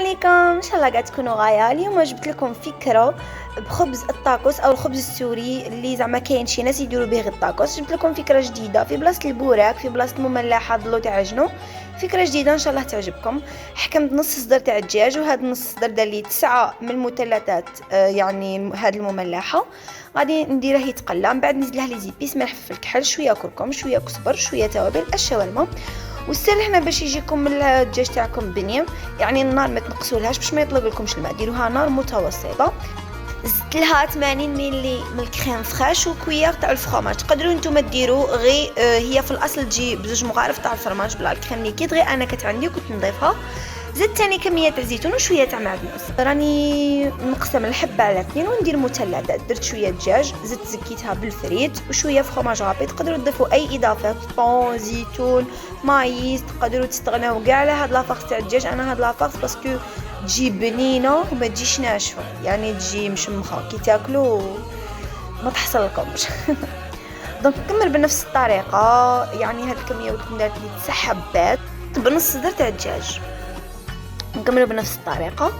عليكم، ان شاء الله قاعد تكونوا غايه. اليوم جبت لكم فكره بخبز الطاكوس او الخبز السوري اللي زعما كاين شي ناس يديروا به غير الطاكوس. جبت لكم فكره جديده في بلاصه البوراك، في بلاصه المملحه ضلوا تعجنوا. فكره جديده ان شاء الله تعجبكم. حكمت نص صدر تاع الدجاج، وهذا النص صدر دار لي 9 من المثلثات، يعني هذه المملحه غادي نديره يتقلى. من بعد نزيد له لي زيبيس، ملح فلفل كحل، شويه كركم، شويه كزبر، شويه توابل الشاورما. والسر هنا باش يجيكم الدجاج تاعكم بنيم، يعني النار ما تنقصولهاش باش ما يطلق لكمش الماء، ديروها نار متوسطه. زدت لها 80 ملي من الكريم فريش وكويار تاع الفرماج. تقدروا نتوما ديروا غير هي في الاصل تجي بزوج مغارف تاع الفرماج بلا الكريم ليكيد، غير انا كانت عندي وكنت نضيفها. زدت ثاني كميه تاع زيتون وشويه تاع معدنوس. راني نقسم الحبه على 2 وندير مثلثات. درت شويه دجاج، زدت زكيتها بالفريت وشويه فرماج غابي. تقدروا تضيفوا اي اضافات، طون، زيتون، مايس. تقدروا تستغناو كاع على هاد لافاغ تاع الدجاج. انا هاد لافاغ باسكو تجي بنينه وما تجيش ناشفه، يعني تجي مشمخه كي تاكلوا ما تحصل لكمش. دونك نكمل بنفس الطريقه، يعني هاد الكميه ولكم دارت لي 9 حبات بنص صدر تاع الدجاج. نكملوا بنفس الطريقه.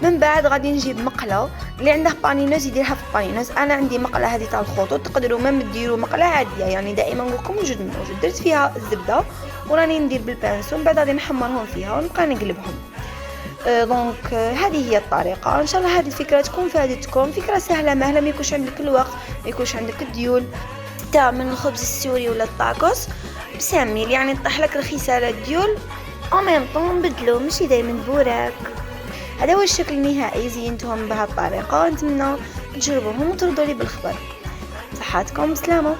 من بعد غادي نجيب مقله، اللي عنده بانينوز يديرها في البانينوز. انا عندي مقله هذه تاع الخطوط، تقدروا ما ديروا مقله عاديه، يعني دائما نقولكم موجود. درت فيها الزبده وراني ندير بالبانسو. من بعد غادي نحمرهم فيها ونبقى نقلبهم. دونك هذه هي الطريقه. ان شاء الله هذه الفكره تكون فادتكم. فكره سهله مهله، ما يكونش عندك الوقت، ما يكونش عندك الديول تاع من الخبز السوري ولا الطاكوس بساميل، يعني طيح لك رخيصه على الديول وميم طون بدلو ماشي دايما بوراك. هذا هو الشكل النهائي. زينتهم بهذه الطريقه. نتمنى تجربوهم وتردوا لي بالخبر. صحتكم بسلامه.